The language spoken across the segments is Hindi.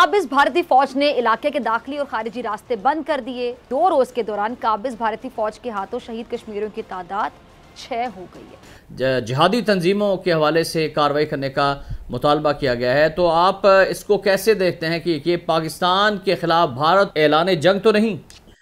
काबिज भारतीय फौज ने इलाके के दाखिली और खारिजी रास्ते बंद कर दिए। 2 रोज के दौरान काबिज भारतीय फौज के हाथों शहीद कश्मीरियों की तादाद 6 हो गई है। जिहादी तंजीमों के हवाले से कार्रवाई करने का मुतालबा किया गया है, तो आप इसको कैसे देखते हैं कि ये पाकिस्तान के खिलाफ भारत ऐलान जंग तो नहीं?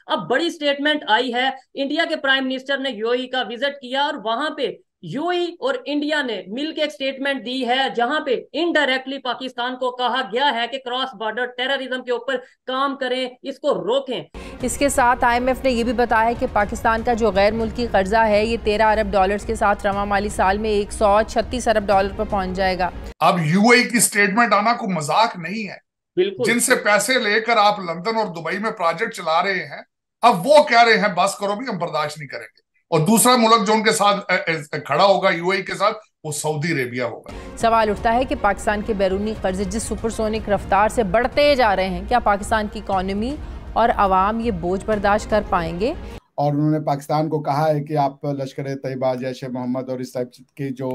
अब बड़ी स्टेटमेंट आई है। इंडिया के प्राइम मिनिस्टर ने यूएई का विजिट किया और वहां पे यूएई और इंडिया ने मिलकर एक स्टेटमेंट दी है, जहां पे इनडायरेक्टली पाकिस्तान को कहा गया है कि क्रॉस बॉर्डर टेररिज्म के ऊपर काम करें, इसको रोकें। इसके साथ आईएमएफ ने यह भी बताया कि पाकिस्तान का जो गैर मुल्की कर्जा है ये 13 अरब डॉलर्स के साथ रवां माली साल में 136 अरब डॉलर पर पहुंच जाएगा। अब यूएई की स्टेटमेंट आना कोई मजाक नहीं है। बिल्कुल, जिनसे पैसे लेकर आप लंदन और दुबई में प्रोजेक्ट चला रहे हैं, अब वो कह रहे हैं बस करो भी, हम बर्दाश्त नहीं करेंगे। और दूसरा मुल्क जो उनके साथ खड़ा होगा यूएई के साथ, वो सऊदी अरेबिया होगा। सवाल उठता है कि पाकिस्तान के बैरूनी कर्जे जिस सुपरसोनिक रफ्तार से बढ़ते जा रहे हैं, क्या पाकिस्तान की इकॉनमी और अवाम ये बोझ बर्दाश्त कर पाएंगे? और उन्होंने पाकिस्तान को कहा है कि आप लश्कर तैयबा, जैश ए मोहम्मद और इस टाइप के जो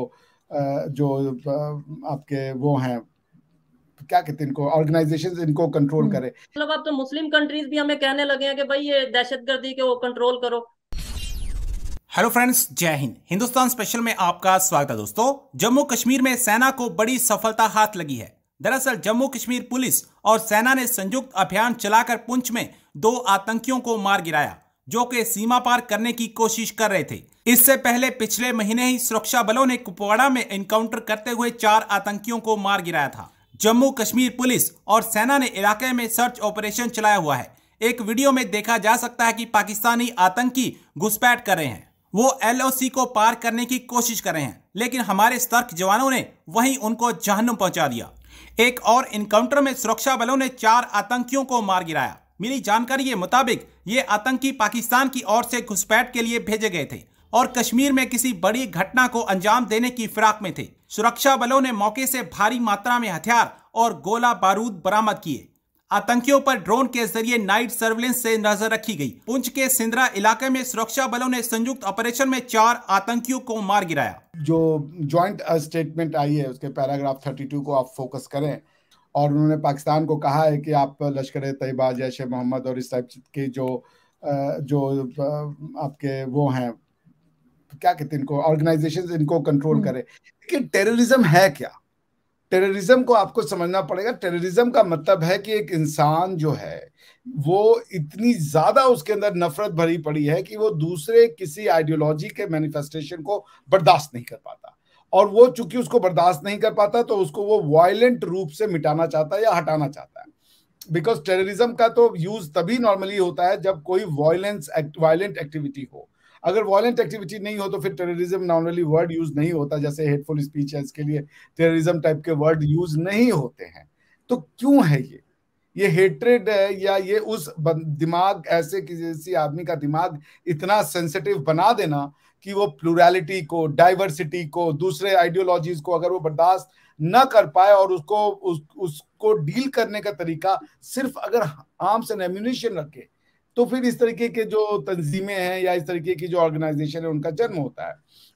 आपके वो हैं, क्या कहते हैं इनको, ऑर्गेनाइजेशंस, इनको कंट्रोल करें। मतलब अब तो मुस्लिम कंट्रीज भी हमें कहने लगे हैं कि भाई ये दहशतगर्दी के वो कंट्रोल करो। हेलो फ्रेंड्स, जय हिंद। हिंदुस्तान स्पेशल में आपका स्वागत है। दोस्तों, जम्मू कश्मीर में सेना को बड़ी सफलता हाथ लगी है। दरअसल जम्मू कश्मीर पुलिस और सेना ने संयुक्त अभियान चलाकर पुंछ में 2 आतंकियों को मार गिराया, जो कि सीमा पार करने की कोशिश कर रहे थे। इससे पहले पिछले महीने ही सुरक्षा बलों ने कुपवाड़ा में एनकाउंटर करते हुए 4 आतंकियों को मार गिराया था। जम्मू कश्मीर पुलिस और सेना ने इलाके में सर्च ऑपरेशन चलाया हुआ है। एक वीडियो में देखा जा सकता है कि पाकिस्तानी आतंकी घुसपैठ कर रहे हैं। वो एलओसी को पार करने की कोशिश कर रहे हैं, लेकिन हमारे सतर्क जवानों ने वहीं उनको जहन्नुम पहुंचा दिया। एक और इनकाउंटर में सुरक्षा बलों ने 4 आतंकियों को मार गिराया। मिली जानकारी के मुताबिक ये आतंकी पाकिस्तान की ओर से घुसपैठ के लिए भेजे गए थे और कश्मीर में किसी बड़ी घटना को अंजाम देने की फिराक में थे। सुरक्षा बलों ने मौके से भारी मात्रा में हथियार और गोला बारूद बरामद किए। आतंकियों पर ड्रोन के जरिए नाइट सर्विलेंस से नजर रखी गई। पुंछ के सिंदरा इलाके में सुरक्षा बलों ने संयुक्त ऑपरेशन में 4 आतंकियों को मार गिराया। जो जॉइंट स्टेटमेंट आई है उसके पैराग्राफ 32 को आप फोकस करें, और उन्होंने पाकिस्तान को कहा है कि आप लश्कर तैयबा, जैश ए मोहम्मद और इस टाइप के जो आपके वो हैं, क्या कहते हैं इनको, ऑर्गेनाइजेशंस, इनको कंट्रोल करें। लेकिन टेररिज्म है क्या? टेररिज्म को आपको समझना पड़ेगा। टेररिज्म का मतलब है कि एक इंसान जो है वो इतनी ज्यादा उसके अंदर नफरत भरी पड़ी है कि वो दूसरे किसी आइडियोलॉजी के मैनिफेस्टेशन को बर्दाश्त नहीं कर पाता, और वो चूंकि उसको बर्दाश्त नहीं कर पाता तो उसको वो वायलेंट रूप से मिटाना चाहता है या हटाना चाहता है। बिकॉज टेररिज्म का तो यूज तभी नॉर्मली होता है जब कोई वायलेंट एक्टिविटी हो। अगर वायलेंट एक्टिविटी नहीं हो तो फिर टेररिज्म नॉर्मली वर्ड यूज नहीं होता। जैसे हेटफुल स्पीच है, इसके लिए टेररिज्म टाइप के वर्ड यूज नहीं होते हैं। तो क्यों है ये हेट्रेड है, या ये उस दिमाग, ऐसे किसी आदमी का दिमाग इतना सेंसिटिव बना देना कि वो प्लूरैलिटी को, डाइवर्सिटी को, दूसरे आइडियोलॉजीज को अगर वो बर्दाश्त न कर पाए, और उसको डील करने का तरीका सिर्फ अगर आर्म्स एंड एम्यूनिशन रखे, तो फिर इस तरीके के जो तंजीमें हैं या इस तरीके की जो ऑर्गेनाइजेशन है उनका जन्म होता है।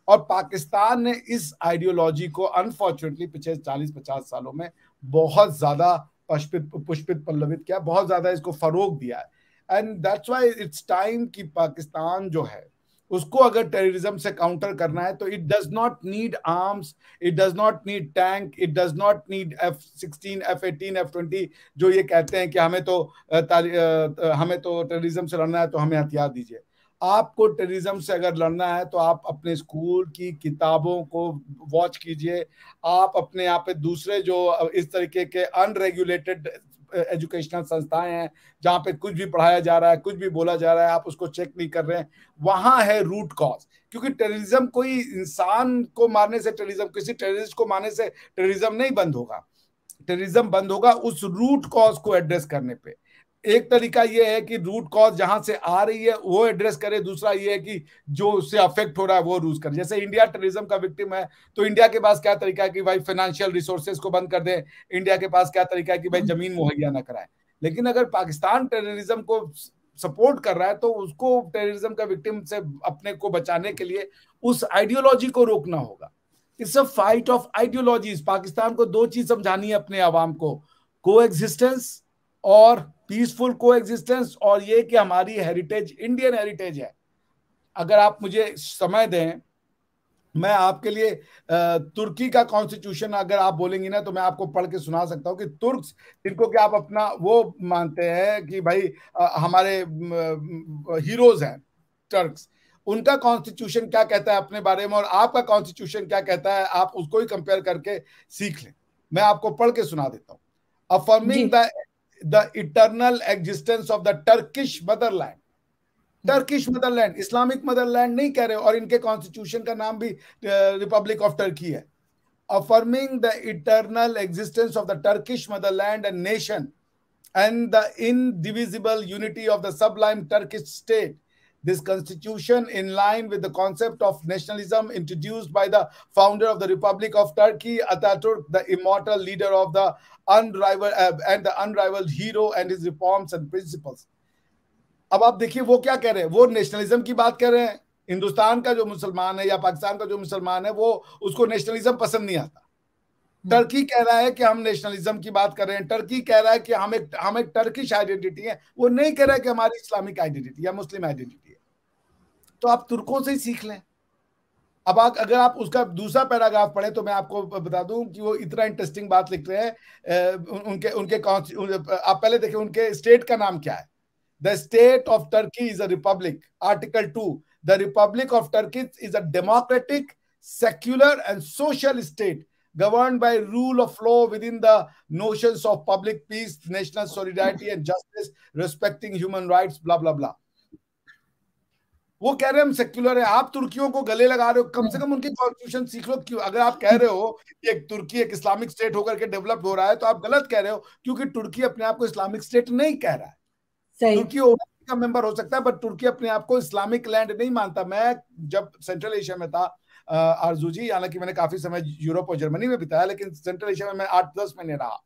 और पाकिस्तान ने इस आइडियोलॉजी को अनफॉर्चुनेटली पिछले 40-50 सालों में बहुत ज्यादा पुष्पित पल्लवित किया, बहुत ज्यादा इसको फरोग दिया है। And that's why it's time कि पाकिस्तान जो है उसको अगर टेररिज्म से काउंटर करना है तो it does not need arms, it does not need tank, it does not need F-16, F-18, F-20 जो ये कहते हैं कि हमें तो टेररिज्म से लड़ना है तो हमें हथियार दीजिए। आपको टेररिज्म से अगर लड़ना है तो आप अपने स्कूल की किताबों को वॉच कीजिए। आप अपने यहाँ पे दूसरे जो इस तरीके के अनरेगुलेटेड एजुकेशनल संस्थाएं हैं जहां पे कुछ भी पढ़ाया जा रहा है, कुछ भी बोला जा रहा है, आप उसको चेक नहीं कर रहे हैं, वहां है रूट कॉज। क्योंकि टेररिज्म कोई इंसान को मारने से, किसी टेररिस्ट को मारने से टेररिज्म नहीं बंद होगा। टेररिज्म बंद होगा उस रूट कॉज को एड्रेस करने पे। एक तरीका यह है कि रूट कॉज जहां से आ रही है वो एड्रेस करे, दूसरा ये है कि जो उससे अफेक्ट हो रहा है वो रूज करे। जैसे इंडिया टेररिज्म का विक्टिम है तो इंडिया के पास क्या तरीका है कि भाई फाइनेंशियल रिसोर्सेज को बंद कर दें, इंडिया के पास क्या तरीका है कि भाई जमीन मुहैया ना कराए। लेकिन अगर पाकिस्तान टेररिज्म को सपोर्ट कर रहा है तो उसको टेररिज्म का विक्टिम से अपने को बचाने के लिए उस आइडियोलॉजी को रोकना होगा। It's a fight of ideologies. Pakistan को 2 चीज समझानी है अपने आवाम को, कोएग्जिस्टेंस और पीसफुल कोएग्जिस्टेंस, और ये कि हमारी हेरिटेज इंडियन हेरिटेज है। अगर आप मुझे समय दें, मैं आपके लिए तुर्की का कॉन्स्टिट्यूशन अगर आप बोलेंगी ना तो मैं आपको पढ़ के सुना सकता हूँ कि तुर्क्स, जिनको कि आप अपना वो मानते हैं कि भाई हमारे हीरोज हैं टर्क्स, उनका कॉन्स्टिट्यूशन क्या कहता है अपने बारे में और आपका कॉन्स्टिट्यूशन क्या कहता है, आप उसको ही कंपेयर करके सीख लें। मैं आपको पढ़ के सुना देता हूँ। Affirming the eternal existence of the Turkish Motherland. Turkish Motherland, Islamic Motherland नहीं कह रहे, और इनके कॉन्स्टिट्यूशन का नाम भी रिपब्लिक ऑफ टर्की है। Affirming the eternal existence of the Turkish Motherland and nation and the indivisible unity of the sublime Turkish state. This constitution, in line with the concept of nationalism introduced by the founder of the Republic of Turkey, Ataturk, the immortal leader of the unrivaled hero, and his reforms and principles. अब आप देखिए वो क्या कह रहे हैं, वो नेशनलिज्म की बात कर रहे हैं। हिंदुस्तान का जो मुसलमान है या पाकिस्तान का जो मुसलमान है वो उसको नेशनलिज्म पसंद नहीं आता। टर्की कह रहा है कि हम नेशनलिज्म की बात कर रहे हैं, टर्की कह रहा है कि हम एक टर्किश आइडेंटिटी है, वो नहीं कह रहा है कि हमारी इस्लामिक आइडेंटिटी या मुस्लिम आइडेंटिटी है। तो आप तुर्कों से ही सीख लें। अब अगर आप उसका दूसरा पैराग्राफ पढ़ें तो मैं आपको बता दूं कि वो इतना इंटरेस्टिंग बात लिख रहे हैं। उनके आप पहले देखिए उनके स्टेट का नाम क्या है। The state of Turkey is a republic. Article 2, the Republic of Turkey is a democratic, secular and social state governed by rule of law within the notions of public peace, national solidarity and justice, respecting human rights, blah blah blah. वो कह रहे हैं हम सेक्युलर है, आप तुर्कियों को गले लगा रहे हो, कम से कम उनकी कॉन्स्टिट्यूशन सीख लो। क्यों? अगर आप कह रहे हो कि एक तुर्की एक इस्लामिक स्टेट होकर के डेवलप हो रहा है तो आप गलत कह रहे हो, क्योंकि तुर्की अपने आप को इस्लामिक स्टेट नहीं कह रहा है। तुर्की ओआईसी का मेंबर हो सकता है पर तुर्की अपने आप को इस्लामिक लैंड नहीं मानता। मैं जब सेंट्रल एशिया में था आरजू जी, हालांकि मैंने काफी समय यूरोप और जर्मनी में बिताया, लेकिन सेंट्रल एशिया में मैं 8-10 महीने रहा।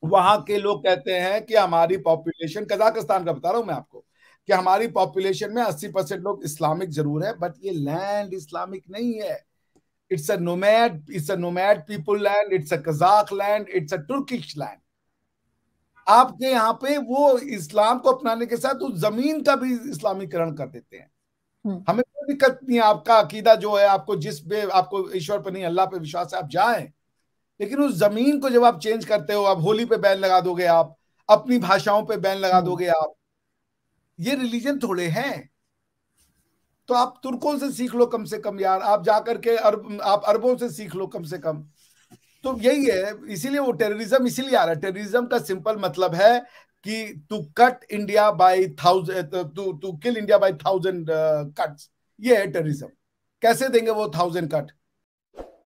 वहां के लोग कहते हैं कि हमारी पॉपुलेशन, कजाकिस्तान का बता रहा हूं मैं आपको, कि हमारी पॉपुलेशन में 80% लोग इस्लामिक जरूर है, बट ये लैंड इस्लामिक नहीं है। It's a nomad people land, it's a Kazakh land, it's a Turkish land. आपके यहाँ पे वो इस्लाम को अपनाने के साथ उस जमीन का भी इस्लामीकरण कर देते हैं। हमें कोई दिक्कत नहीं है, आपका अकीदा जो है, आपको जिस पे आपको ईश्वर पर नहीं अल्लाह पे विश्वास है आप जाएं, लेकिन उस जमीन को जब आप चेंज करते हो, आप होली पे बैन लगा दोगे, आप अपनी भाषाओं पे बैन लगा दोगे, आप ये रिलीजन थोड़े हैं। तो आप तुर्कों से सीख लो कम से कम यार, आप जाकर के आप अरबों से सीख लो कम से कम। तो यही है, इसीलिए वो टेररिज्म इसीलिए आ रहा है। टेररिज्म का सिंपल मतलब है कि to cut India by 1000, to kill India by 1000 cuts, ये है टेररिज्म। कैसे देंगे वो 1000 कट?